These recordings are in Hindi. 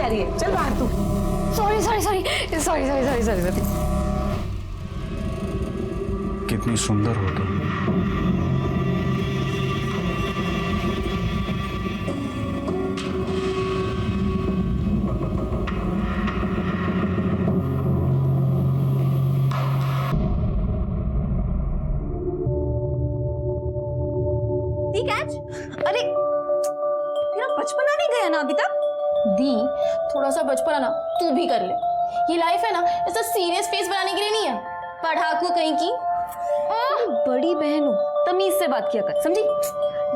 जा रही है? चल बाहर तू। Sorry sorry sorry sorry sorry sorry sorry sorry. कितनी सुंदर हो तुम। अरे तेरा बचपना नहीं गया ना अभी तक? दी, थोड़ा सा बचपना ना तू भी कर ले। ये लाइफ है ना, ऐसा सीरियस फेस बनाने के लिए नहीं है। पढ़ाकू कहीं की। बड़ी बहन हो, तमीज से बात किया कर, समझी?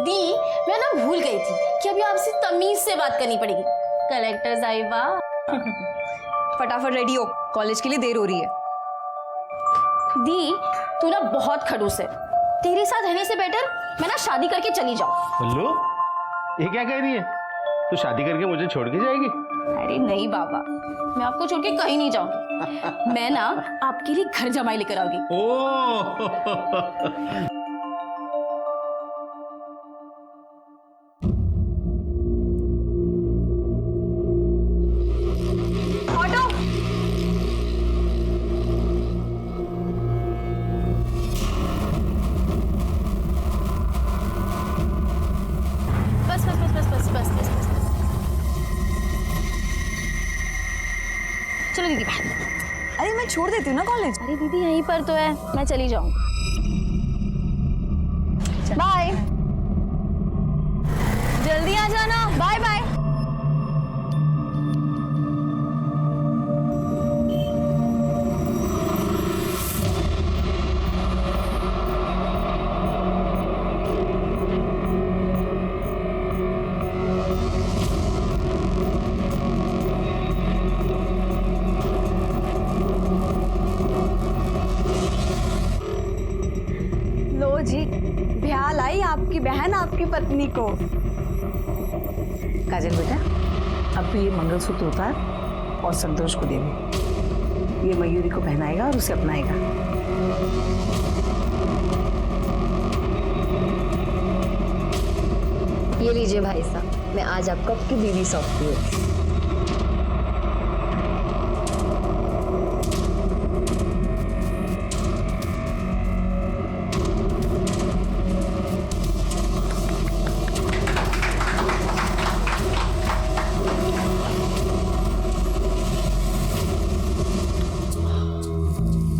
दी, मैं ना भूल गई थी कि अभी आपसे तमीज से बात करनी पड़ेगी। कलेक्टर साहिबा। फटाफट रेडी हो, कॉलेज के लिए देर हो रही है। दी, तू ना बहुत खड़ूस है। तेरे साथ रहने से बेटर मैं ना शादी करके चली जाऊं। बल्लू, ये क्या कह रही है? तू शादी करके मुझे छोड़ के जाएगी? अरे नहीं बाबा, मैं आपको छोड़ के कहीं नहीं जाऊंगी। मैं ना आपके लिए घर जमाई लेकर आऊंगी। ओह बस बस बस बस बस बस बस बस। चलो दीदी बाहर। अरे मैं छोड़ देती हूँ ना कॉलेज। अरे दीदी यहीं पर तो है, मैं चली जाऊंगी। बाय, जल्दी आ जाना। Bye bye. लो जी, ब्याह लाई आपकी बहन आपकी पत्नी को। काजल बेटा, अब तो ये मंगलसूत्र उतार और संतोष को दे दे। ये मयूरी को पहनाएगा और उसे अपनाएगा। ये लीजिए भाई साहब, मैं आज आपको आपकी बीवी सौंपती हूँ।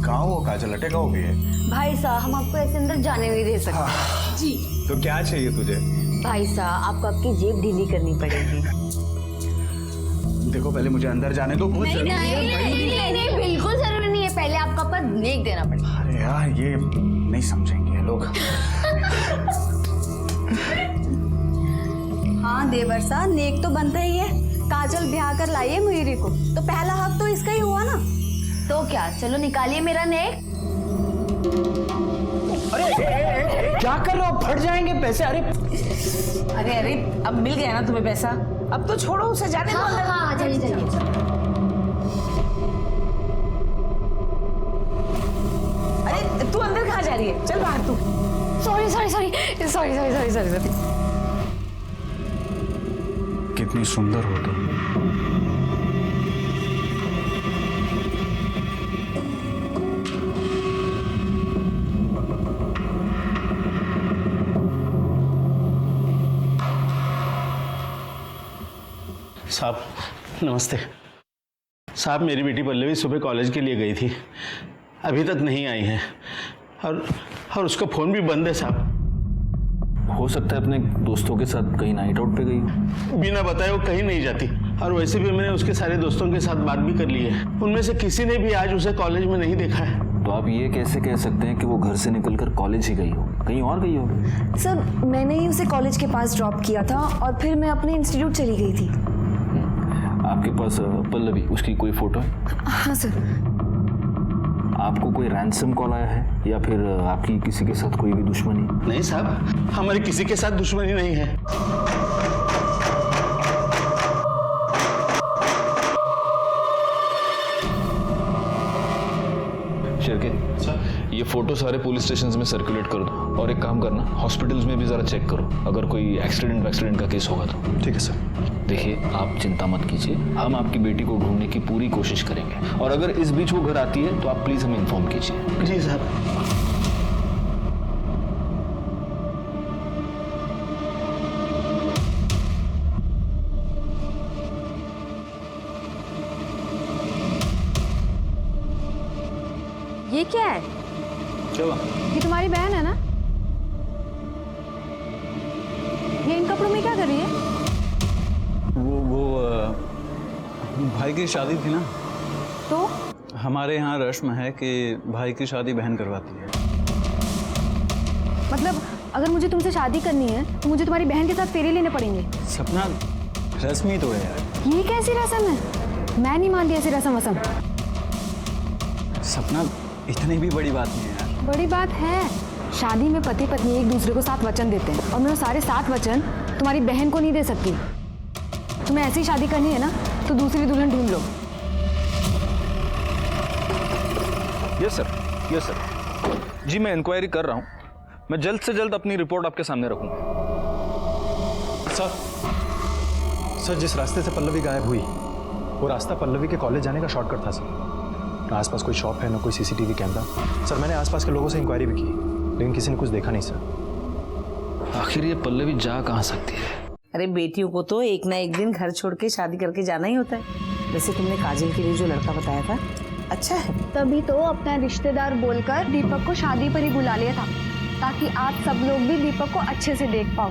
कहाँ वो काजल, अटेका हो गई है? भाई साहब, हम आपको ऐसे अंदर जाने नहीं दे सकते। जी तो क्या चाहिए तुझे? भाई साहब, आपको आपकी जेब ढीली करनी पड़ेगी। देखो पहले मुझे अंदर जाने दो। बहुत जरूरी है। नहीं, बिल्कुल जरूरी नहीं है। पहले आपका पर नेक देना पड़ेगा। अरे यार, ये नहीं समझेंगे लोग। हाँ देवर साहब, नेक तो बनता ही है। काजल ब्याह कर लाई है मयूरी को, तो पहला हक तो इसका ही हुआ ना। तो क्या, चलो निकालिए मेरा नेक। अरे क्या कर रहे हो? फट जाएंगे पैसे। अरे अरे अरे, अब मिल गया ना तुम्हें पैसा, अब तो छोड़ो उसे, जाने दो अंदर। हाँ, चलिए चलिए। अरे तू अंदर कहाँ जा रही है? चल बाहर तू। Sorry sorry sorry sorry sorry sorry sorry sorry. कितनी सुंदर हो तुम। साहब नमस्ते। साहब, मेरी बेटी पल्लवी सुबह कॉलेज के लिए गई थी, अभी तक नहीं आई है और उसका फ़ोन भी बंद है साहब। हो सकता है अपने दोस्तों के साथ कहीं नाइट आउट पे गई। बिना बताए वो कहीं नहीं जाती, और वैसे भी मैंने उसके सारे दोस्तों के साथ बात भी कर ली है। उनमें से किसी ने भी आज उसे कॉलेज में नहीं देखा है। तो आप ये कैसे कह सकते हैं कि वो घर से निकलकर कॉलेज ही गई हो? कहीं और गई हो? सर, मैंने ही उसे कॉलेज के पास ड्रॉप किया था और फिर मैं अपने इंस्टीट्यूट चली गई थी। आपके पास पल्लवी, उसकी कोई फोटो है? हाँ सर। आपको कोई रैंसम कॉल आया है या फिर आपकी किसी के साथ कोई भी दुश्मनी? नहीं साहब, हमारी किसी के साथ दुश्मनी नहीं है। शिरके, ये फोटो सारे पुलिस स्टेशन में सर्कुलेट कर दो और एक काम करना, हॉस्पिटल्स में भी ज़रा चेक करो, अगर कोई एक्सीडेंट का केस होगा तो। ठीक है सर। देखिए आप चिंता मत कीजिए, हम आपकी बेटी को ढूंढने की पूरी कोशिश करेंगे और अगर इस बीच वो घर आती है तो आप प्लीज़ हमें इन्फॉर्म कीजिए। जी साहब। ये क्या है? क्या हुआ? ये तुम्हारी बहन है ना? ये इन कपड़ों में क्या कर रही है? वो भाई की शादी थी ना, तो हमारे यहाँ रस्म है कि भाई की शादी बहन करवाती है। मतलब अगर मुझे तुमसे शादी करनी है तो मुझे तुम्हारी बहन के साथ फेरे लेने पड़ेंगे? सपना, रस्म ही तो है यार। ये कैसी रस्म है? मैं नहीं मानती ऐसी रस्म वसम। सपना, इतनी भी बड़ी बात नहीं है यार। बड़ी बात है। शादी में पति पत्नी एक दूसरे को 7 वचन देते हैं और मैं वो सारे 7 वचन तुम्हारी बहन को नहीं दे सकती। तुम्हें ऐसी शादी करनी है ना तो दूसरी दुल्हन ढूंढ लो। Yes sir. जी मैं इंक्वायरी कर रहा हूँ, मैं जल्द से जल्द अपनी रिपोर्ट आपके सामने रखूँगा। सर जिस रास्ते से पल्लवी गायब हुई वो रास्ता पल्लवी के कॉलेज जाने का शॉर्टकट था सर। ना आसपास कोई शॉप है, ना कोई सीसीटीवी कैमरा। सर मैंने आसपास के लोगों से इंक्वायरी भी की लेकिन किसी ने कुछ देखा नहीं सर। आखिर ये पल्लवी जा कहाँ सकती है? अरे बेटियों को तो एक ना एक दिन घर छोड़ के शादी करके जाना ही होता है। वैसे तुमने काजल के लिए जो लड़का बताया था अच्छा है। तभी तो अपना रिश्तेदार बोलकर दीपक को शादी पर ही बुला लिया था ताकि आप सब लोग भी दीपक को अच्छे से देख पाओ।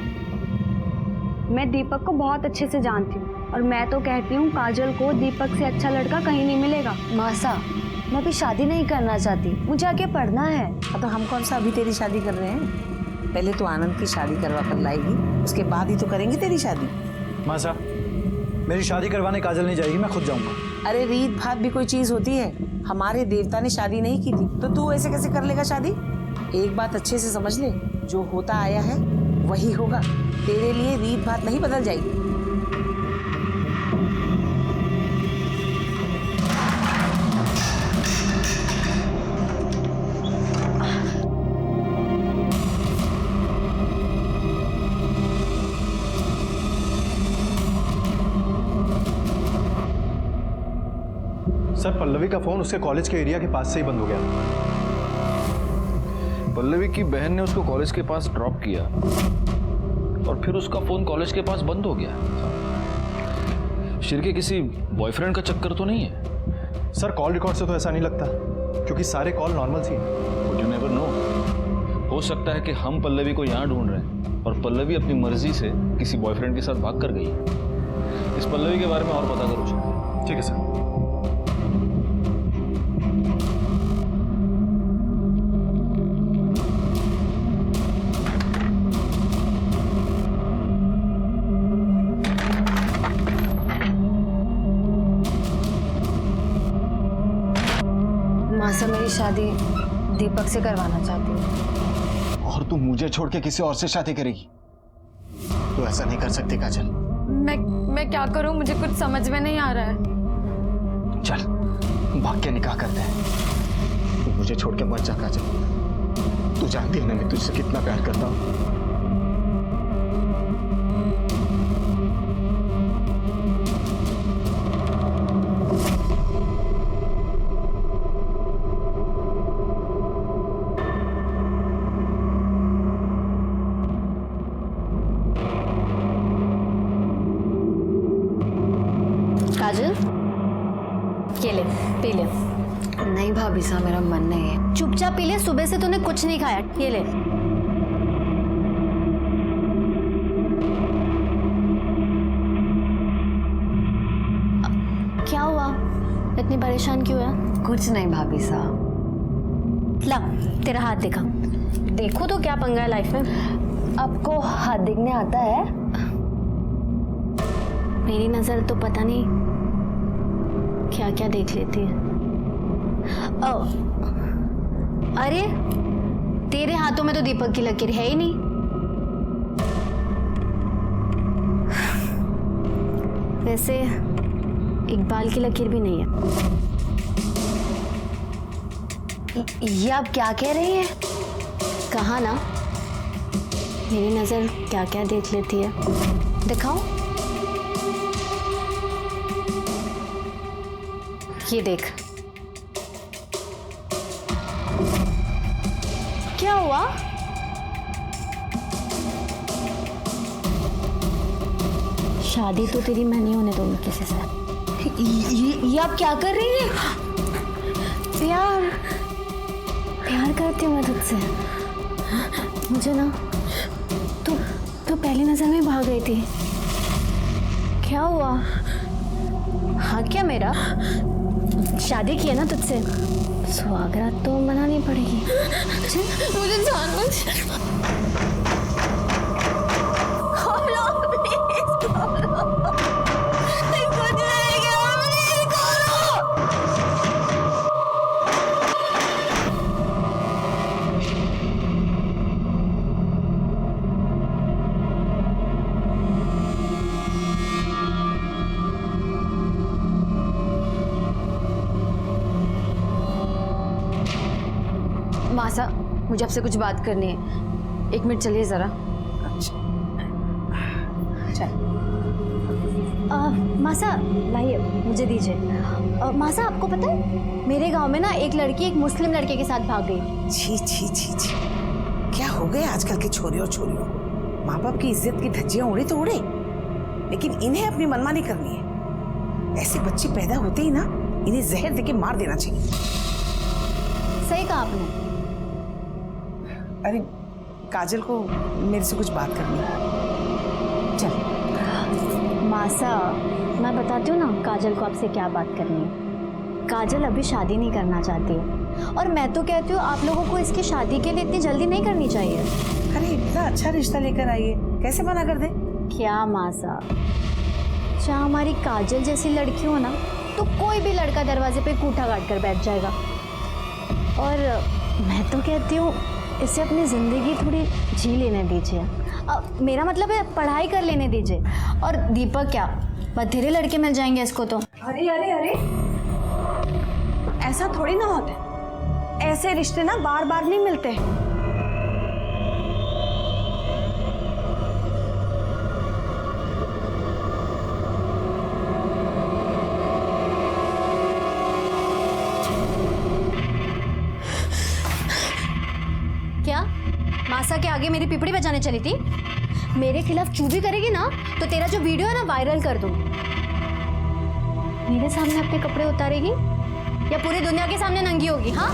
मैं दीपक को बहुत अच्छे से जानती हूँ और मैं तो कहती हूँ काजल को दीपक से अच्छा लड़का कहीं नहीं मिलेगा। मासा, मैं भी शादी नहीं करना चाहती, मुझे आगे पढ़ना है। तो हम कौन सा अभी तेरी शादी कर रहे हैं? पहले तो आनंद की शादी करवा कर लाएगी, उसके बाद ही तो करेंगे तेरी शादी। माँ साहब, मेरी शादी करवाने काजल नहीं जाएगी, मैं खुद जाऊंगा। अरे रीत भात भी कोई चीज होती है। हमारे देवता ने शादी नहीं की थी तो तू ऐसे कैसे कर लेगा शादी? एक बात अच्छे से समझ ले, जो होता आया है वही होगा। तेरे लिए रीत भात नहीं बदल जाएगी। सर पल्लवी का फोन उसके कॉलेज के एरिया के पास से ही बंद हो गया। पल्लवी की बहन ने उसको कॉलेज के पास ड्रॉप किया और फिर उसका फोन कॉलेज के पास बंद हो गया। शिर के किसी बॉयफ्रेंड का चक्कर तो नहीं है? सर कॉल रिकॉर्ड से तो ऐसा नहीं लगता क्योंकि सारे कॉल नॉर्मल थी। यू नेवर नो, हो सकता है कि हम पल्लवी को यहाँ ढूंढ रहे हैं और पल्लवी अपनी मर्जी से किसी बॉयफ्रेंड के साथ भाग कर गई है। इस पल्लवी के बारे में और पता करो। ठीक है सर। मासा, मेरी शादी दीपक से करवाना चाहती हूँ। और तू मुझे छोड़ के किसी और से शादी करेगी? तू ऐसा नहीं कर सकती काजल। मैं क्या करूँ, मुझे कुछ समझ में नहीं आ रहा है। चल भाग के निकाह करते हैं। तू मुझे छोड़ के मत जा काजल। तू जानती है ना मैं तुझसे कितना प्यार करता हूँ। काजल, ये ले, पी ले। नहीं भाभी साहब, मेरा मन नहीं है। चुपचाप पी ले, सुबह से तूने कुछ नहीं खाया। ये ले। क्या हुआ, इतनी परेशान क्यों है? कुछ नहीं भाभी साहब। ला, तेरा हाथ दिखा। देखो तो क्या पंगा है लाइफ में। आपको हाथ देखने आता है? मेरी नजर तो पता नहीं क्या क्या देख लेती है। ओ, अरे तेरे हाथों में तो दीपक की लकीर है ही नहीं। वैसे इकबाल की लकीर भी नहीं है। ये आप क्या कह रही हैं? कहा ना, मेरी नजर क्या क्या देख लेती है। दिखाओ, ये देख। क्या हुआ? शादी तो तेरी मैं नहीं होने दूंगी किसी से। ये आप क्या कर रही है? प्यार करती हूँ मैं तुझसे। मुझे ना तो पहली नजर में भाग गई थी। क्या हुआ? हाँ क्या मेरा? शादी की है ना तुझसे, सुहागरात तो मनानी पड़ेगी। मुझे जान मत। मासा, मुझे आपसे कुछ बात करनी है। 1 मिनट चलिए जरा। मासा लाइए, मुझे दीजिए। मासा, आपको पता है मेरे गांव में ना एक लड़की एक मुस्लिम लड़के के साथ भाग गई। छी छी छी छी, क्या हो गए आजकल के छोरे और छोरियों को? माँ बाप की इज्जत की धज्जियां उड़े तो उड़े, लेकिन इन्हें अपनी मनमानी करनी है। ऐसे बच्चे पैदा होते ही ना इन्हें जहर देके मार देना चाहिए। सही कहा आपने। अरे काजल को मेरे से कुछ बात करनी है। चल मासा, मैं बताती हूँ ना काजल को आपसे क्या बात करनी है। काजल अभी शादी नहीं करना चाहती है, और मैं तो कहती हूँ आप लोगों को इसकी शादी के लिए इतनी जल्दी नहीं करनी चाहिए। अरे इतना अच्छा रिश्ता लेकर आई है, कैसे मना कर दे? क्या मासा, चाहे हमारी काजल जैसी लड़की हो ना तो कोई भी लड़का दरवाजे पे कूठा काट कर बैठ जाएगा। और मैं तो कहती हूँ इसे अपनी ज़िंदगी थोड़ी जी लेने दीजिए। मेरा मतलब है पढ़ाई कर लेने दीजिए। और दीपक क्या बथेरे लड़के मिल जाएंगे इसको तो। अरे अरे अरे, ऐसा थोड़ी ना होता है। ऐसे रिश्ते ना बार बार नहीं मिलते। क्या मासा के आगे मेरी पिपड़ी बजाने चली थी? मेरे खिलाफ चूभी करेगी ना तो तेरा जो वीडियो है ना वायरल कर दूं। मेरे सामने अपने कपड़े उतारेगी या पूरी दुनिया के सामने नंगी होगी? हाँ,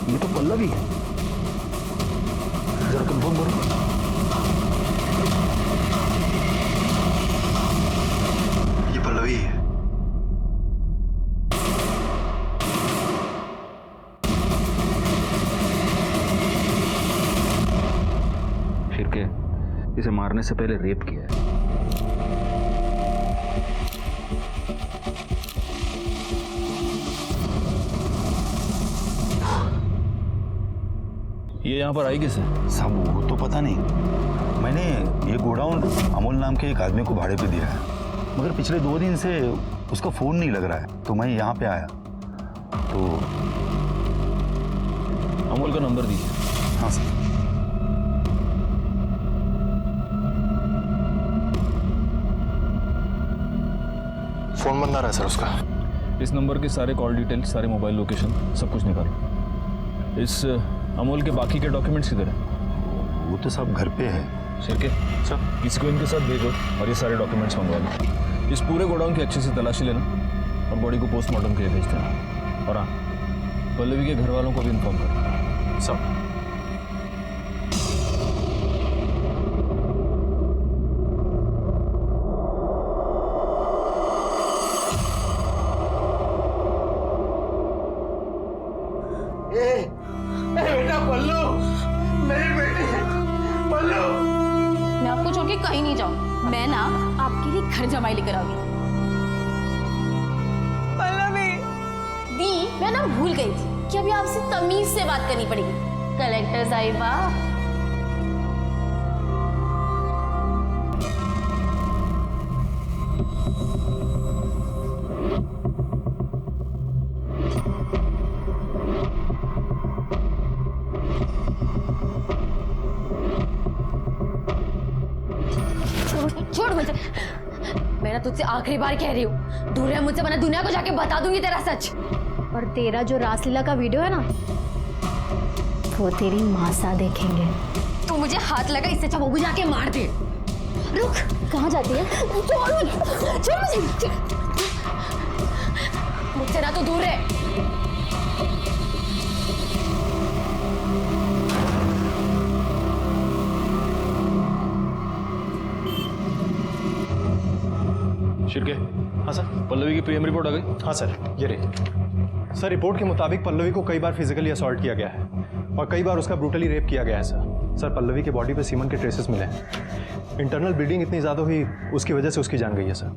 ये तो पल्लवी है। जरा कंफर्म करो। ये पल्लवी है। शिर्के, इसे मारने से पहले रेप किया है। ये यहाँ पर आई किसे? साहब वो तो पता नहीं, मैंने ये गोडाउन अमोल नाम के एक आदमी को भाड़े पे दिया है, मगर पिछले 2 दिन से उसका फ़ोन नहीं लग रहा है, तो मैं यहाँ पे आया तो। अमोल का नंबर दीजिए। हाँ सर। फ़ोन बंद आ रहा है सर उसका। इस नंबर के सारे कॉल डिटेल्स, सारे मोबाइल लोकेशन, सब कुछ निकालो। इस अमोल के बाकी के डॉक्यूमेंट्स किधर हैं? वो तो सब घर पे है। शिरके सर, किसी को इनके साथ भेजो और ये सारे डॉक्यूमेंट्स मंगवा लो। इस पूरे गोडाउन की अच्छे से तलाशी लेना और बॉडी को पोस्टमार्टम के लिए भेज देना। और हाँ, पल्लवी के घर वालों को भी इन्फॉर्म करना। सब बेटा पल्लू, मेरी बेटी पल्लू। मैं आपको छोड़ के कहीं नहीं जाऊँ। मैं ना आपके लिए घर जमाई लेकर आऊंगी। पल्लवी दी, मैं ना भूल गई थी कि अभी आपसे तमीज से बात करनी पड़ेगी। कलेक्टर साहिबा, छोड़ मुझे। मैं ना तुझसे आखिरी बार कह रही हूँ, दूर है मुझसे, वरना दुनिया को जाके बता दूंगी तेरा सच। और तेरा जो रासलीला का वीडियो है ना, वो तेरी माँ सा देखेंगे। तू मुझे हाथ लगा, इससे अच्छा वो भी जाके मार दे। रुक, कहाँ जाती है? छोड़ मुझे, मुझसे ना तो दूर है। शिरके, हाँ सर। पल्लवी की पीएम रिपोर्ट आ गई? हाँ सर, ये रही। सर रिपोर्ट के मुताबिक पल्लवी को कई बार फिजिकली असॉल्ट किया गया है और कई बार उसका ब्रूटली रेप किया गया है सर। सर पल्लवी के बॉडी पे सीमन के ट्रेसेस मिले हैं। इंटरनल ब्लीडिंग इतनी ज़्यादा हुई, उसकी वजह से उसकी जान गई है सर।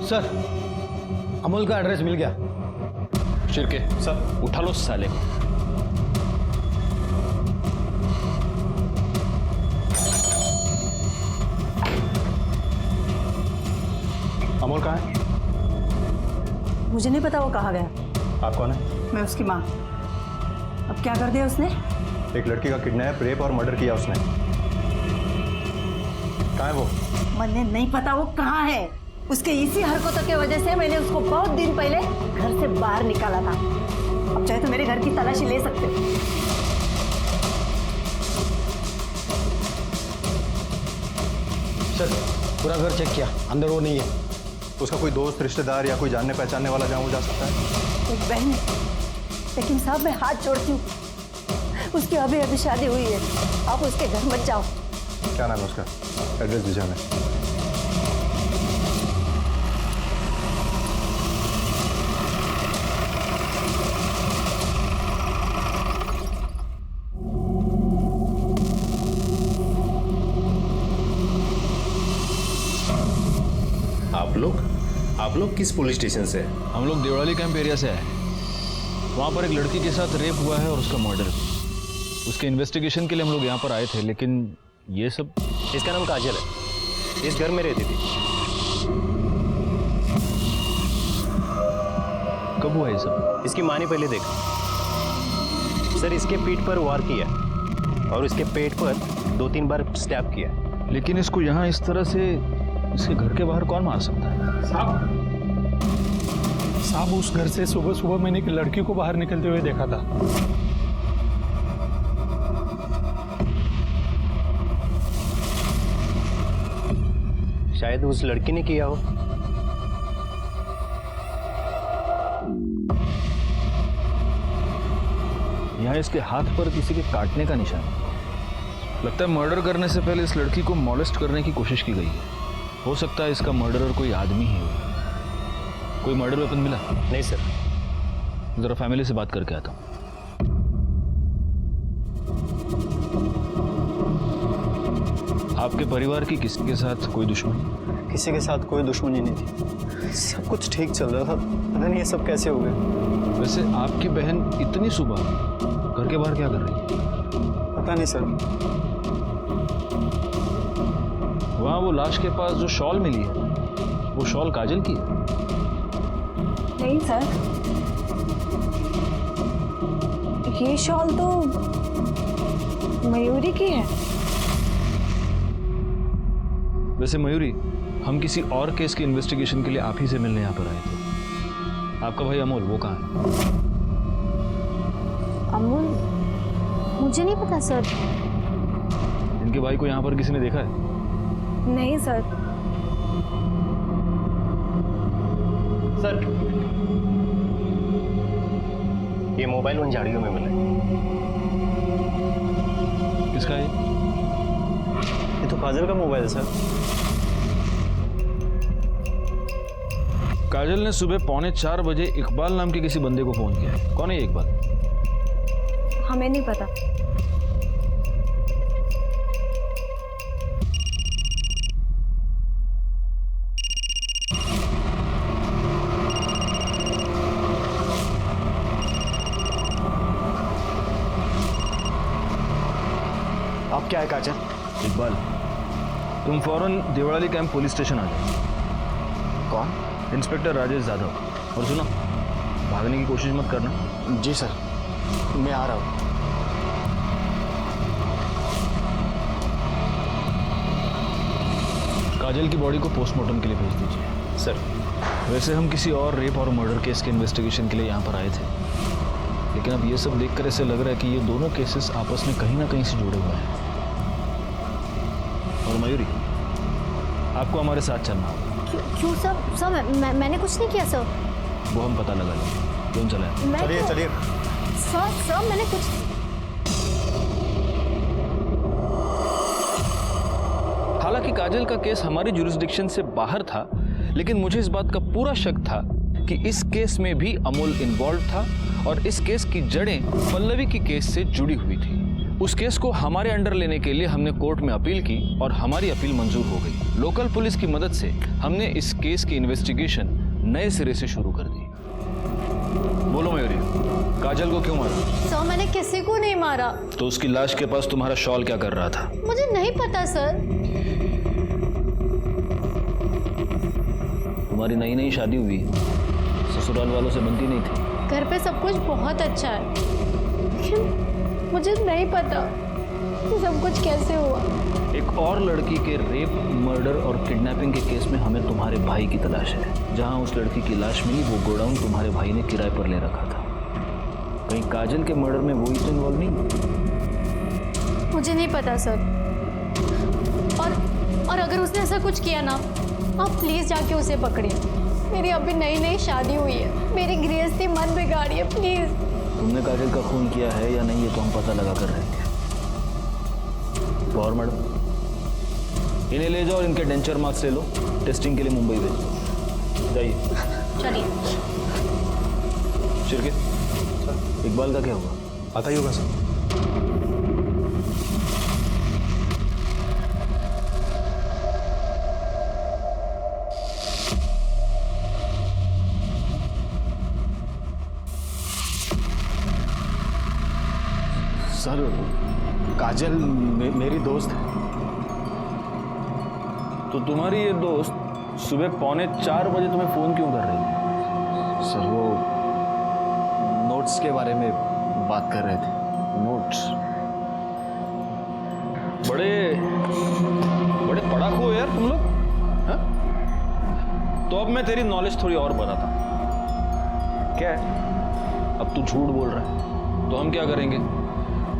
सर अमोल का एड्रेस मिल गया। शिरके सर उठा लो साले को। अमोल कहाँ है? मुझे नहीं पता वो कहाँ गया। आप कौन है? मैं उसकी माँ। अब क्या कर दिया उसने? एक लड़की का किडनैप, रेप और मर्डर किया उसने। कहाँ है वो? मुझे नहीं पता वो कहाँ है। उसके इसी हरकतों की वजह से मैंने उसको बहुत दिन पहले घर से बाहर निकाला था। अब चाहे तो मेरे घर की तलाशी ले सकते हो। सर पूरा घर चेक किया, अंदर वो नहीं है। उसका कोई दोस्त, रिश्तेदार या कोई जानने पहचानने वाला जहाँ वो जा सकता है? एक बहन है, लेकिन साहब मैं हाथ जोड़ती हूँ, उसकी अभी अभी शादी हुई है। आप उसके घर मत जाओ। क्या नाम है उसका? एड्रेस दीजिए हमें। आप लोग किस पुलिस स्टेशन से? हम लोग देवड़ाली कैंप एरिया से आए। वहाँ पर एक लड़की के साथ रेप हुआ है और उसका मर्डर। उसके इन्वेस्टिगेशन के लिए हम लोग यहाँ पर आए थे, लेकिन ये सब। इसका नाम काजल है, इस घर में रहती थी। कब हुआ ये सब? इसकी माँ ने पहले देखा सर। इसके पीठ पर वार किया और उसके पेट पर 2-3 बार स्टैब किया। लेकिन इसको यहाँ इस तरह से इसके घर के बाहर कौन मार सकता है? साहब उस घर से सुबह सुबह मैंने एक लड़की को बाहर निकलते हुए देखा था। शायद उस लड़की ने किया हो। यहाँ इसके हाथ पर किसी के काटने का निशान है। लगता है मर्डर करने से पहले इस लड़की को मॉलेस्ट करने की कोशिश की गई है। हो सकता है इसका मर्डरर कोई आदमी ही हो। कोई मर्डर वेपन मिला? नहीं सर। जरा फैमिली से बात करके आता हूँ। आपके परिवार की किसी के साथ कोई दुश्मनी? किसी के साथ कोई दुश्मनी नहीं थी, सब कुछ ठीक चल रहा था। पता नहीं ये सब कैसे हो गया। वैसे आपकी बहन इतनी सुबह घर के बाहर क्या कर रही है? पता नहीं सर। वहां वो लाश के पास जो शॉल मिली है, वो शॉल काजल की है? नहीं सर, ये शॉल तो मयूरी की है। वैसे मयूरी, हम किसी और केस की इन्वेस्टिगेशन के लिए आप ही से मिलने यहाँ पर आए थे। आपका भाई अमोल वो कहाँ है? अमूल, मुझे नहीं पता सर। इनके भाई को यहाँ पर किसी ने देखा है? नहीं सर। सर, ये मोबाइल उन झाड़ियों में मिला है। किसका है? ये तो काजल का मोबाइल है सर। काजल ने सुबह 3:45 बजे इकबाल नाम के किसी बंदे को फोन किया है। कौन है ये इकबाल? हमें नहीं पता। अब क्या है काजल? इकबाल, तुम फौरन देवड़ाली कैंप पुलिस स्टेशन आ जाओ। कौन? इंस्पेक्टर राजेश यादव। और सुनो, भागने की कोशिश मत करना। जी सर, मैं आ रहा हूँ। काजल की बॉडी को पोस्टमार्टम के लिए भेज दीजिए। सर, वैसे हम किसी और रेप और मर्डर केस के इन्वेस्टिगेशन के लिए यहाँ पर आए थे, लेकिन अब ये सब देखकर ऐसे लग रहा है कि ये दोनों केसेस आपस में कहीं ना कहीं से जुड़े हुए हैं। और मयूरी, आपको हमारे साथ चलना होगा। क्यों सर? सर मैंने कुछ नहीं किया सर। वो हम पता लगा लेंगे। क्यों चले? चलिए चलिए। सर मैंने कुछ। हालांकि काजल का केस हमारी जुरिस्डिक्शन से बाहर था, लेकिन मुझे इस बात का पूरा शक था कि इस केस में भी अमोल इन्वॉल्व था और इस केस की जड़ें पल्लवी की केस से जुड़ी हुई थी। उस केस को हमारे अंडर लेने के लिए हमने कोर्ट में अपील की और हमारी अपील मंजूर हो गई। लोकल पुलिस की मदद से हमने इस केस की इन्वेस्टिगेशन नए सिरे से शुरू कर दी। बोलो मयूरी, काजल को क्यों मारा? सर, मैंने किसी को नहीं मारा। तो उसकी लाश के पास तुम्हारा शॉल क्या कर रहा था? मुझे नहीं पता सर। तुम्हारी नई नई शादी हुई, ससुराल वालों से बनती नहीं थी। घर पे सब कुछ बहुत अच्छा है, लेकिन मुझे नहीं पता कि सब कुछ कैसे हुआ। एक और लड़की के रेप, मर्डर और किडनैपिंग के केस में हमें तुम्हारे भाई की तलाश है। जहां उस लड़की की लाश मिली, वो गोडाउन तुम्हारे भाई ने किराए पर ले रखा था। कहीं काजल के मर्डर में वो ही तो इन्वॉल्व नहीं? मुझे नहीं पता सर। और अगर उसने ऐसा कुछ किया ना, आप प्लीज जाके उसे पकड़िए। मेरी अभी नई नई शादी हुई है, मेरी गृहस्थी मत बिगाड़िए प्लीज। तुमने काजल का खून किया है या नहीं, ये तो हम पता लगा कर रहेंगे। और मैडम, इन्हें ले जाओ और इनके डेंचर मार्क्स ले लो, टेस्टिंग के लिए मुंबई भेज दो। जाइए। चलिए। शिरके, इकबाल का क्या हुआ? पता ही होगा सर। सर, काजल मेरी दोस्त है। तो तुम्हारी ये दोस्त सुबह 3:45 बजे तुम्हें फोन क्यों कर रही थी? सर, वो नोट्स के बारे में बात कर रहे थे। नोट्स? बड़े पढ़ाकू हो यार तुम लोग, हाँ? तो अब मैं तेरी नॉलेज थोड़ी और बढ़ाता हूं। क्या है? अब तू झूठ बोल रहा है, तो हम क्या करेंगे?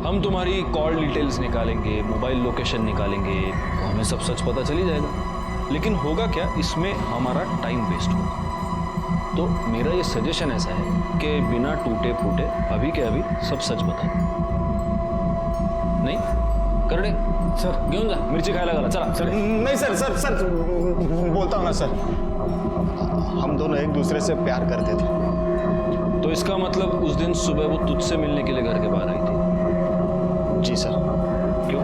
हम तुम्हारी कॉल डिटेल्स निकालेंगे, मोबाइल लोकेशन निकालेंगे, तो हमें सब सच पता चली जाएगा। लेकिन होगा क्या, इसमें हमारा टाइम वेस्ट होगा। तो मेरा ये सजेशन ऐसा है कि बिना टूटे फूटे अभी के अभी सब सच बता। नहीं करड़े सर, घेऊन जा, मिर्ची खायला घाला, चला। सर नहीं, सर सर सर बोलता हूँ ना सर, हम दोनों एक दूसरे से प्यार करते थे। तो इसका मतलब उस दिन सुबह वो तुझसे मिलने के लिए घर के बाहर आई थी? जी सर। क्यों?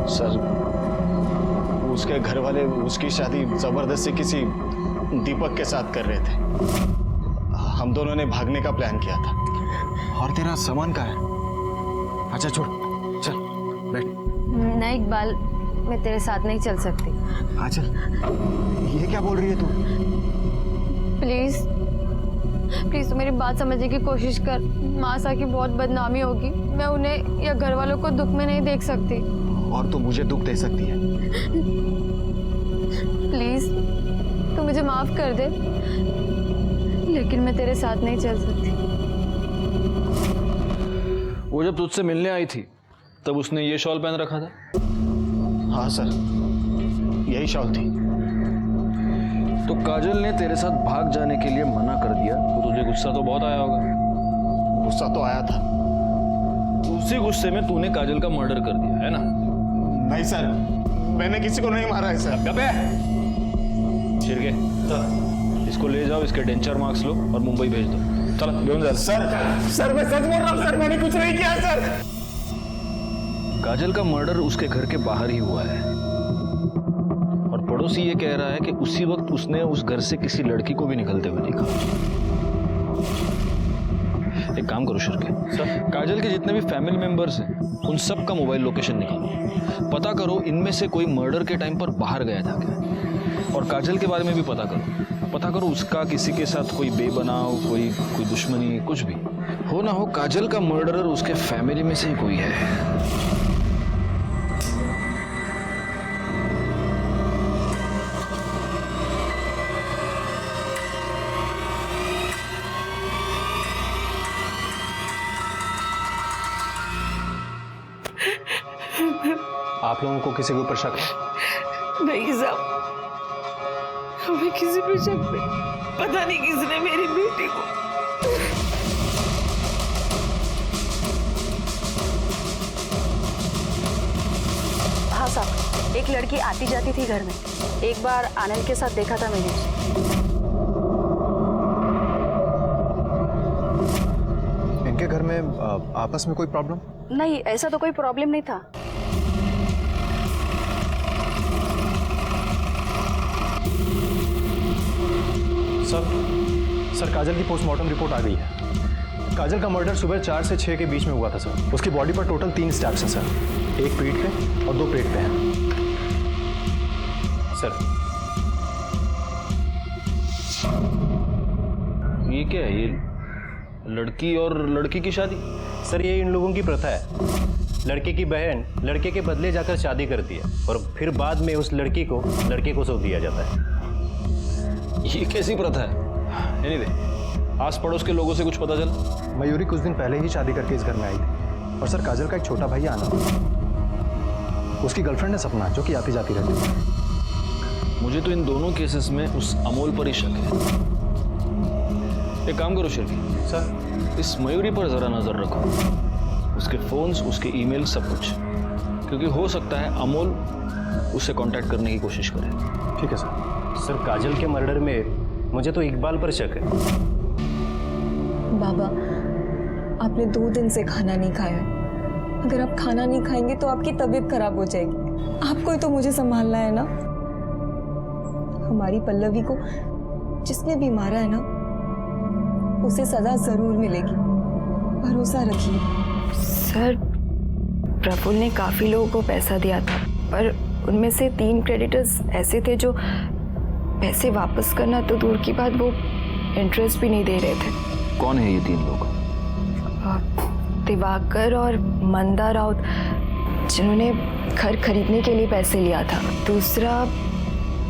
सर, उसके घर वाले उसकी शादी जबरदस्ती किसी दीपक के साथ कर रहे थे। हम दोनों ने भागने का प्लान किया था। और तेरा सामान कहाँ है? अच्छा छोड़, चल बैठ। नहीं इकबाल, मैं तेरे साथ नहीं चल सकती। हाँ चल। ये क्या बोल रही है तू? प्लीज प्लीज तू मेरी बात समझने की कोशिश कर। मासा की बहुत बदनामी होगी। मैं उन्हें या घर वालों को दुख में नहीं देख सकती। और तू मुझे दुख दे सकती है? प्लीज तू मुझे माफ कर दे, लेकिन मैं तेरे साथ नहीं चल सकती। वो जब तुझसे मिलने आई थी तब उसने ये शॉल पहन रखा था। हाँ सर, यही शॉल थी। तो काजल ने तेरे साथ भाग जाने के लिए मना कर दिया तो तुझे गुस्सा तो बहुत आया होगा। गुस्सा तो आया था। उसी गुस्से में तूने काजल का मर्डर कर दिया है ना? नहीं सर, मैंने किसी को नहीं मारा है सर। गप्पे छिड़के, इसको ले जाओ, इसके डेंचर मार्क्स लो और मुंबई भेज दो। चलो घेऊन जा। सर मैं सच बोल रहा हूँ सर, मैंने कुछ नहीं किया सर। काजल का मर्डर उसके घर के बाहर ही हुआ है और पड़ोसी ये कह रहा है कि उसी वक्त उसने उस घर से किसी लड़की को भी निकलते हुए देखा। एक काम करो शिर्के, काजल के जितने भी फैमिली मेंबर्स हैं उन सब का मोबाइल लोकेशन निकालो, पता करो इनमें से कोई मर्डर के टाइम पर बाहर गया था क्या, और काजल के बारे में भी पता करो उसका किसी के साथ कोई बेबनाव, कोई दुश्मनी, कुछ भी हो ना हो, काजल का मर्डरर उसके फैमिली में से ही कोई है। आप लोगों को किसी के ऊपर शक है? नहीं साहब, हमें किसी पे शक नहीं। पता नहीं किसने मेरी बेटी को। हाँ साहब, एक लड़की आती जाती थी घर में। एक बार आनंद के साथ देखा था मैंने उसे। इनके घर में आपस में कोई प्रॉब्लम? नहीं, ऐसा तो कोई प्रॉब्लम नहीं था। सर काजल की पोस्टमार्टम रिपोर्ट आ गई है। काजल का मर्डर सुबह 4 से 6 के बीच में हुआ था सर। उसकी बॉडी पर टोटल 3 स्टैब्स हैं सर, एक पीठ पे और 2 पेट पे हैं सर। ये क्या है? ये लड़की और लड़की की शादी? सर ये इन लोगों की प्रथा है। लड़के की बहन लड़के के बदले जाकर शादी करती है और फिर बाद में उस लड़की को लड़के को सौंप दिया जाता है। ये कैसी प्रथा है? एनीवे, आस पड़ोस के लोगों से कुछ पता चला? मयूरी कुछ दिन पहले ही शादी करके इस घर में आई थी। और सर काजल का एक छोटा भाई आनंद, उसकी गर्लफ्रेंड है सपना, जो कि आती जाती रहती है। मुझे तो इन दोनों केसेस में उस अमोल पर ही शक है। एक काम करो शिर्की सर, इस मयूरी पर जरा नजर रखो, उसके फोन्स, उसके ईमेल, सब कुछ, क्योंकि हो सकता है अमोल उससे कांटेक्ट करने की कोशिश करे। ठीक है सर। सर काजल के मर्डर में मुझे तो इकबाल पर शक है। बाबा, आपने 2 दिन से खाना नहीं खाया है। अगर आप खाना नहीं खाएंगे तो आपकी तबीयत खराब हो जाएगी। आपको ही तो मुझे संभालना है ना। हमारी पल्लवी को जिसने भी मारा है ना, उसे सजा जरूर मिलेगी, भरोसा रखिए। सर, प्रफुल्ल ने काफ़ी लोगों को पैसा दिया था, पर उनमें से 3 क्रेडिटर्स ऐसे थे जो पैसे वापस करना तो दूर की बात, वो इंटरेस्ट भी नहीं दे रहे थे। कौन है ये 3 लोग? दिवाकर और मंदा राउत, जिन्होंने घर खरीदने के लिए पैसे लिया था। दूसरा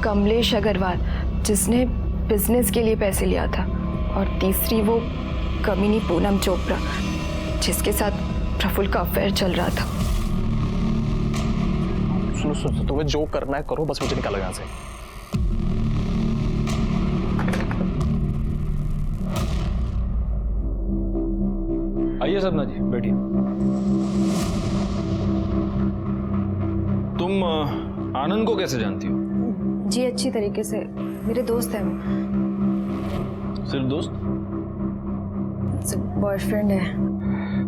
कमलेश अग्रवाल, जिसने बिजनेस के लिए पैसे लिया था। और तीसरी वो कमीनी पूनम चोपड़ा, जिसके साथ प्रफुल्ल का अफेयर चल रहा था। सुनो, तुम्हें जो करना है करो, बस मुझे निकालो यहाँ से। आइए सपना जी, बैठिए। तुम आनंद को कैसे जानती हो? जी अच्छी तरीके से, मेरे दोस्त हैं वो। सिर्फ दोस्त? बॉयफ्रेंड है।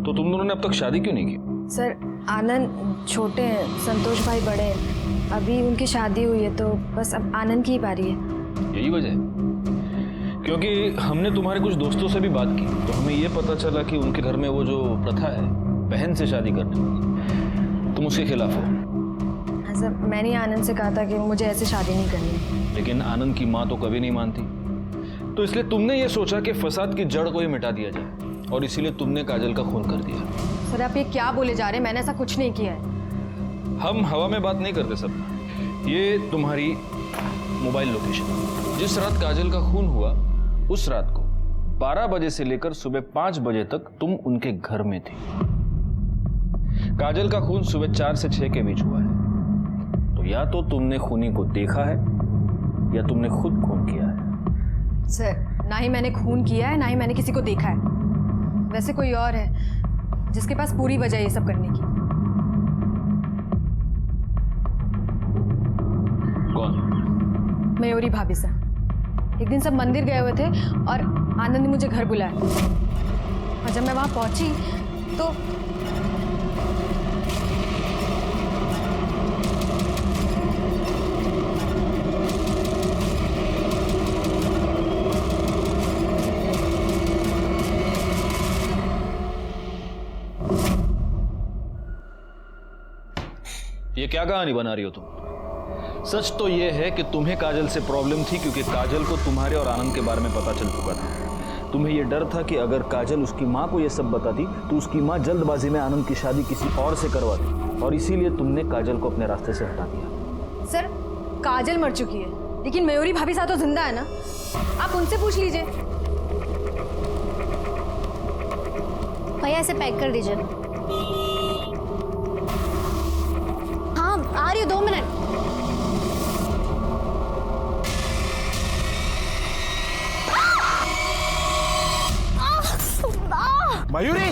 तो तुम दोनों ने अब तक शादी क्यों नहीं की? सर, आनंद छोटे हैं, संतोष भाई बड़े हैं। अभी उनकी शादी हुई है तो बस अब आनंद की ही बारी है। यही वजह है? क्योंकि हमने तुम्हारे कुछ दोस्तों से भी बात की तो हमें ये पता चला कि उनके घर में वो जो प्रथा है बहन से शादी करने वाली, तुम उसके खिलाफ हो। सर मैंने आनंद से कहा था कि मुझे ऐसे शादी नहीं करनी। लेकिन आनंद की माँ तो कभी नहीं मानती, तो इसलिए तुमने ये सोचा कि फसाद की जड़ को ही मिटा दिया जाए और इसीलिए तुमने काजल का खून कर दिया। सर आप ये क्या बोले जा रहे हैं? मैंने ऐसा कुछ नहीं किया है। हम हवा में बात नहीं करते सब। ये तुम्हारी मोबाइल लोकेशन, जिस रात काजल का खून हुआ उस रात को 12 बजे से लेकर सुबह 5 बजे तक तुम उनके घर में थी। काजल का खून सुबह 4 से 6 के बीच हुआ है, तो या तो तुमने खूनी को देखा है या तुमने खुद खून किया है। सर ना ही मैंने खून किया है ना ही मैंने किसी को देखा है। वैसे कोई और है जिसके पास पूरी वजह ये सब करने की। कौन? मयूरी भाभी से। एक दिन सब मंदिर गए हुए थे और आनंद ने मुझे घर बुलाया और जब मैं वहां पहुंची तो ये क्या कहानी बना रही हो तुम? सच तो ये है कि तुम्हें काजल से प्रॉब्लम थी क्योंकि काजल को तुम्हारे और आनंद के बारे में पता चल चुका था। तुम्हें ये डर था कि अगर काजल उसकी माँ को ये सब बताती तो उसकी माँ जल्दबाजी में आनंद की शादी किसी और से करवाती, और इसीलिए तुमने काजल को अपने रास्ते से हटा दिया। सर काजल मर चुकी है लेकिन मयूरी भाभी साथ तो जिंदा है ना, आप उनसे पूछ लीजिए। भैया इसे पैक कर दीजिए। हाँ आ रही हूँ, 2 मिनट। मयूरी!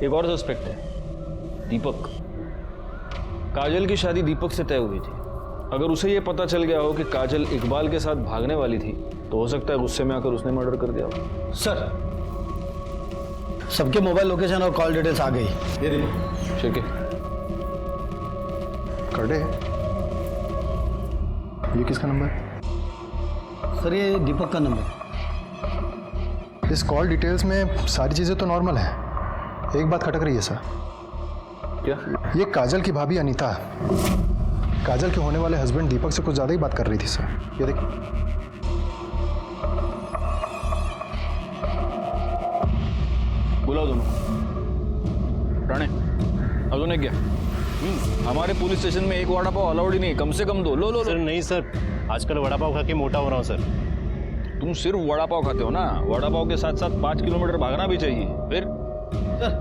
एक और सस्पेक्ट है, दीपक। काजल की शादी दीपक से तय हुई थी। अगर उसे यह पता चल गया हो कि काजल इकबाल के साथ भागने वाली थी तो हो सकता है गुस्से में आकर उसने मर्डर कर दिया हो। सर सबके मोबाइल लोकेशन और कॉल डिटेल्स आ गई। ये देखो ठीक है। कर्डे ये किसका नंबर है? सर ये दीपक का नंबर। इस कॉल डिटेल्स में सारी चीज़ें तो नॉर्मल है, एक बात खटक रही है सर। क्या? ये काजल की भाभी अनीता काजल के होने वाले हस्बैंड दीपक से कुछ ज़्यादा ही बात कर रही थी सर। ये देखिए। बुलाओ दोनों। राणे अजून एक क्या? हमारे पुलिस स्टेशन में एक वड़ा पाव अलाउड ही नहीं, कम से कम 2। लो लो सर नहीं सर, आजकल वड़ा पाव खा के मोटा हो रहा हूँ सर। तुम सिर्फ वड़ा पाव खाते हो ना, वड़ा पाव के साथ साथ 5 किलोमीटर भागना भी चाहिए। फिर सर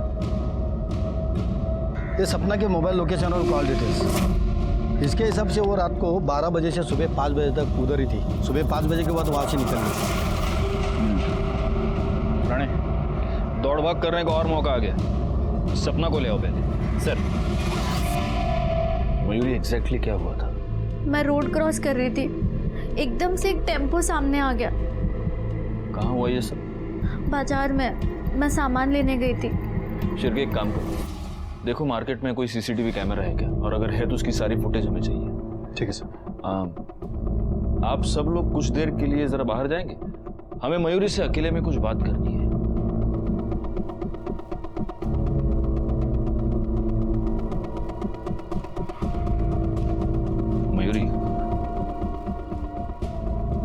ये सपना के मोबाइल लोकेशन और कॉल डिटेल्स, इसके हिसाब से वो रात को 12 बजे से सुबह 5 बजे तक उधर ही थी। सुबह 5 बजे के बाद वहाँ से निकल गई। राणे दौड़ भाग करने का और मौका आ गया, सपना को ले आओ पहले। सर मयूरी एग्जैक्टली क्या हुआ था? मैं रोड क्रॉस कर रही थी, एकदम से एक टेम्पो सामने आ गया। कहाँ हुआ ये सब? बाजार में, मैं सामान लेने गई थी। शिरके एक काम करो, देखो मार्केट में कोई सीसीटीवी कैमरा है क्या, और अगर है तो उसकी सारी फुटेज हमें चाहिए। ठीक है सर। आप सब लोग कुछ देर के लिए जरा बाहर जाएंगे, हमें मयूरी से अकेले में कुछ बात करनी है। मयूरी,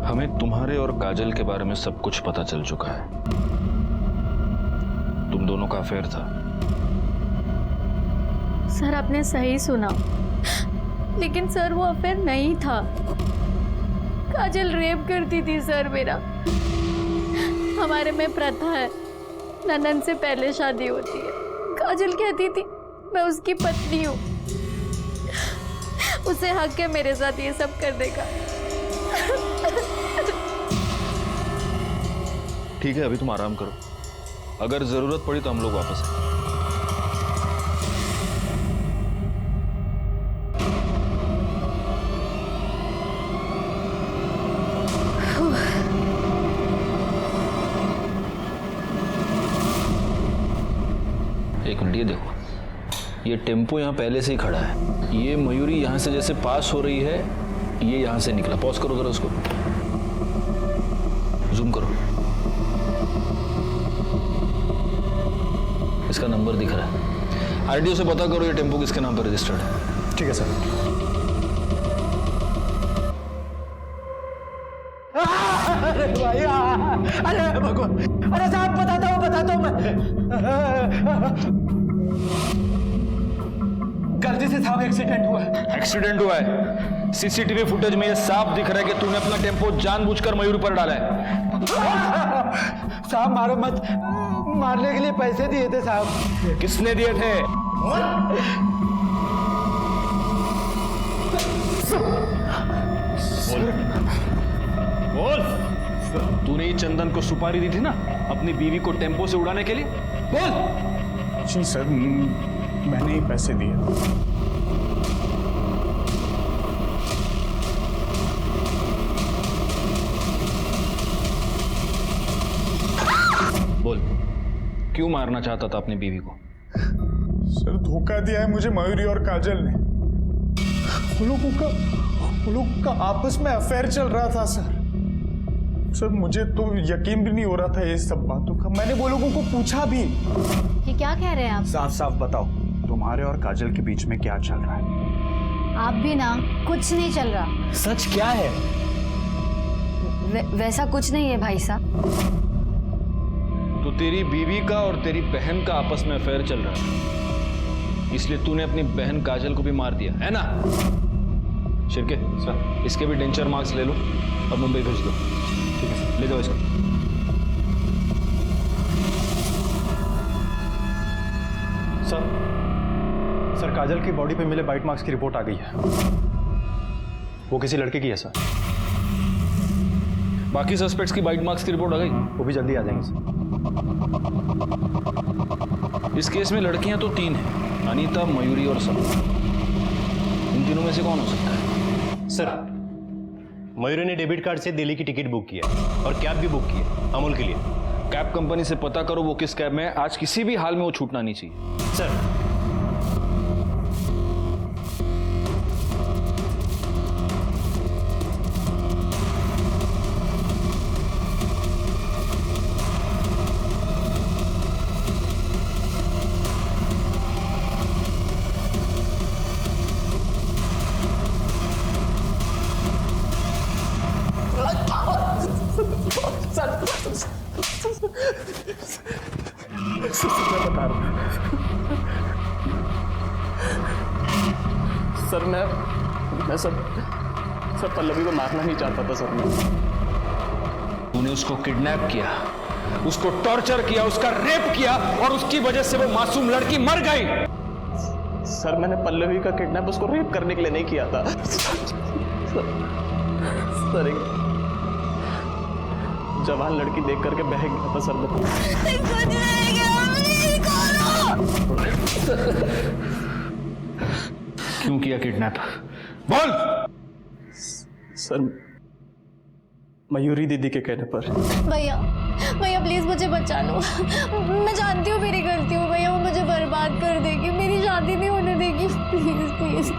हमें तुम्हारे और काजल के बारे में सब कुछ पता चल चुका है। तुम दोनों का अफेयर था। सर आपने सही सुना, लेकिन सर वो अफेयर नहीं था। काजल रेप करती थी सर मेरा। हमारे में प्रथा है, ननन से पहले शादी होती है। काजल कहती थी मैं उसकी पत्नी हूँ, उसे हक है मेरे साथ ये सब करने का। ठीक है अभी तुम आराम करो, अगर जरूरत पड़ी तो हम लोग वापस आएंगे। एक मिनट, ये देखो, ये टेम्पो यहाँ पहले से ही खड़ा है। ये मयूरी यहाँ से जैसे पास हो रही है ये यहाँ से निकला। पॉज करो जरा उसको, जूम करो। इसका नंबर दिख रहा है। आरटीओ से पता करो ये टेम्पो किसके नाम पर रजिस्टर्ड है। ठीक है सर। अरे भाई, अरे भगवान, अरे साहब बताता हूँ मैं। गलती से साहब एक्सीडेंट हुआ है। एक्सीडेंट हुआ है? सीसीटीवी फुटेज में ये साफ दिख रहा है कि तूने अपना टेम्पो जानबूझकर मयूर पर डाला है। साहब मारो मत, मारने के लिए पैसे दिए थे साहब। किसने दिए थे? बोल। तूने ही चंदन को सुपारी दी थी ना अपनी बीवी को टेम्पो से उड़ाने के लिए? बोल। जी सर, मैंने ही पैसे दिए। बोल, क्यों मारना चाहता था अपनी बीवी को? सर धोखा दिया है मुझे मयूरी और काजल ने। वो लोगों का आपस में अफेयर चल रहा था सर। सर मुझे तो यकीन भी नहीं हो रहा था ये सब बातों का। मैंने वो लोगों को पूछा भी। ये क्या कह रहे हैं आप? साफ साफ बताओ, तुम्हारे और काजल के बीच में क्या चल रहा है? आप भी ना, कुछ नहीं चल रहा। सच क्या है? वैसा कुछ नहीं है भाई साहब। तो तेरी बीवी का और तेरी बहन का आपस में अफेयर चल रहा है, इसलिए तूने अपनी बहन काजल को भी मार दिया है ना? शिरके सर, इसके भी डेंचर मार्क्स ले लो और मुंबई भेज दो। ठीक है सर, ले जाओ इसको। सर काजल की बॉडी पे मिले बाइट मार्क्स की रिपोर्ट आ गई है। वो किसी लड़के की है सर। बाकी सस्पेक्ट्स की बाइट मार्क्स की रिपोर्ट आ गई? वो भी जल्दी आ जाएंगे सर। इस केस में लड़कियां तो 3 हैं, अनीता, मयूरी और सब। इन तीनों में से कौन हो सकता है? सर, मयूरी ने डेबिट कार्ड से दिल्ली की टिकट बुक किया और कैब भी बुक की है अमूल के लिए। कैब कंपनी से पता करो वो किस कैब में है। आज किसी भी हाल में वो छूटना नहीं चाहिए। सर बता रहा हूँ सर, मैं सर पल्लवी को मारना नहीं चाहता था सर। मैं तूने उसको किडनैप किया, उसको टॉर्चर किया, उसका रेप किया और उसकी वजह से वो मासूम लड़की मर गई। सर मैंने पल्लवी का किडनैप उसको रेप करने के लिए नहीं किया था सर एक जवान लड़की देख करके बह गया था सर। क्यों किया किडनैप? बोल। सर मयूरी दीदी के कहने पर। भैया भैया प्लीज मुझे बचा लो। मैं जानती हूँ मेरी गलती हो भैया, वो मुझे बर्बाद कर देगी, मेरी शादी नहीं होने देगी। Please please.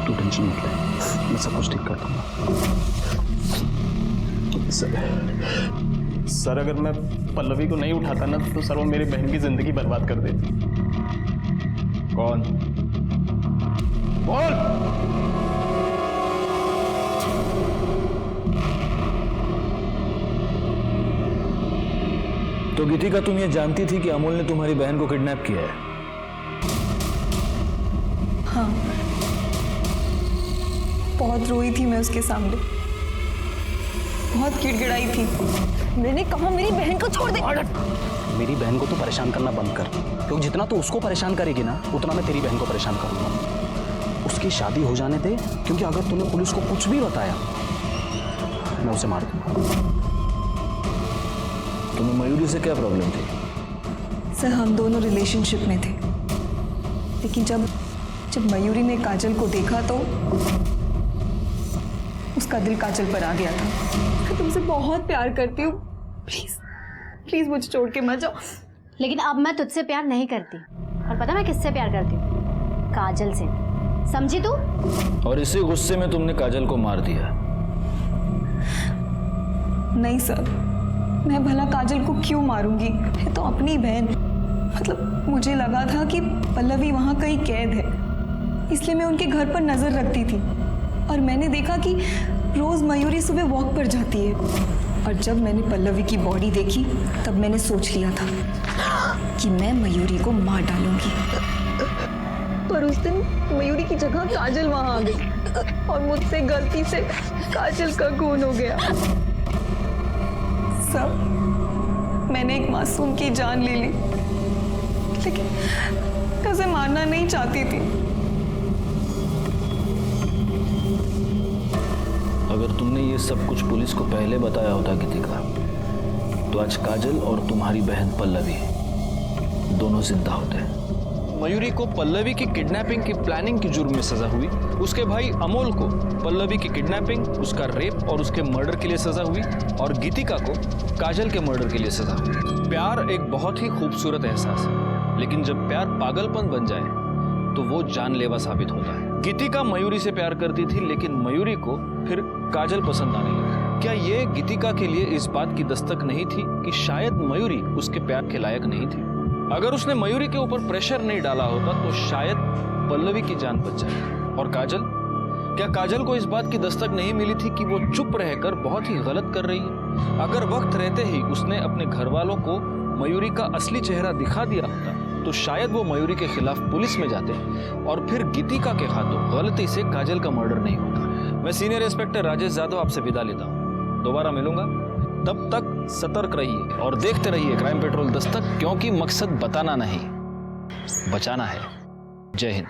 तू टेंशन मत ले, मैं सब कुछ ठीक कर दूंगा। सर अगर मैं पल्लवी को नहीं उठाता ना तो सर वो मेरी बहन की जिंदगी बर्बाद कर देती। कौन? बोल। तो गीतिका, तुम ये जानती थी कि अमूल ने तुम्हारी बहन को किडनैप किया है? हाँ, बहुत रोई थी मैं उसके सामने, बहुत गिड़गिड़ाई थी। मैंने कहा मेरी बहन को छोड़ दे। मेरी बहन को तो परेशान करना बंद कर, क्योंकि जितना तू उसको परेशान करेगी ना उतना मैं तेरी बहन को परेशान करूंगा। उसकी शादी हो जाने दे, क्योंकि अगर तूने पुलिस को कुछ भी बताया मैं उसे मार दूंगा। तुम्हें मयूरी से क्या प्रॉब्लम थी? सर हम दोनों रिलेशनशिप में थे, लेकिन जब मयूरी ने काजल को देखा तो उसका दिल काजल पर आ गया था। मैं तुमसे बहुत प्यार करती हूँ, प्लीज प्लीज मुझे छोड़ के मत जाओ। लेकिन अब मैं तुझसे प्यार नहीं करती, और पता मैं किससे प्यार करती हूँ? काजल से। समझी तू? और इसी गुस्से में तुमने काजल को मार दिया। नहीं सर, मैं भला काजल को क्यों मारूंगी? है तो अपनी बहन। मतलब मुझे लगा था कि पल्लवी वहाँ कहीं कैद है, इसलिए मैं उनके घर पर नजर रखती थी। और मैंने देखा कि रोज मयूरी सुबह वॉक पर जाती है। और जब मैंने पल्लवी की बॉडी देखी तब मैंने सोच लिया था कि मैं मयूरी को मार डालूंगी। पर उस दिन मयूरी की जगह काजल वहां आ गई और मुझसे गलती से काजल का खून हो गया। सब मैंने एक मासूम की जान ले ली, लेकिन मैं उसे मारना नहीं चाहती थी। अगर तुमने ये सब कुछ पुलिस को पहले बताया होता गीतिका, तो आज काजल और तुम्हारी बहन पल्लवी दोनों जिंदा होते। मयूरी को पल्लवी की किडनैपिंग की प्लानिंग की जुर्म में सजा हुई। उसके भाई अमोल को पल्लवी की किडनैपिंग, उसका रेप और उसके मर्डर के लिए सजा हुई। और गीतिका को काजल के मर्डर के लिए सजा हुई। प्यार एक बहुत ही खूबसूरत एहसास है, लेकिन जब प्यार पागलपन बन जाए तो वो जानलेवा साबित होता है। गीतिका मयूरी से प्यार करती थी, लेकिन मयूरी को फिर काजल पसंद आने लगी। क्या ये गीतिका के लिए इस बात की दस्तक नहीं थी कि शायद मयूरी उसके प्यार के लायक नहीं थी? अगर उसने मयूरी के ऊपर प्रेशर नहीं डाला होता तो शायद पल्लवी की जान बच जाए। और काजल, क्या काजल को इस बात की दस्तक नहीं मिली थी कि वो चुप रहकर बहुत ही गलत कर रही है? अगर वक्त रहते ही उसने अपने घर वालों को मयूरी का असली चेहरा दिखा दिया होता तो शायद वो मयूरी के खिलाफ पुलिस में जाते और फिर गीतिका के हाथों गलती से काजल का मर्डर नहीं होता। मैं सीनियर इंस्पेक्टर राजेश यादव आपसे विदा लेता हूँ। दोबारा मिलूंगा, तब तक सतर्क रहिए और देखते रहिए क्राइम पेट्रोल दस्तक, क्योंकि मकसद बताना नहीं, बचाना है। जय हिंद।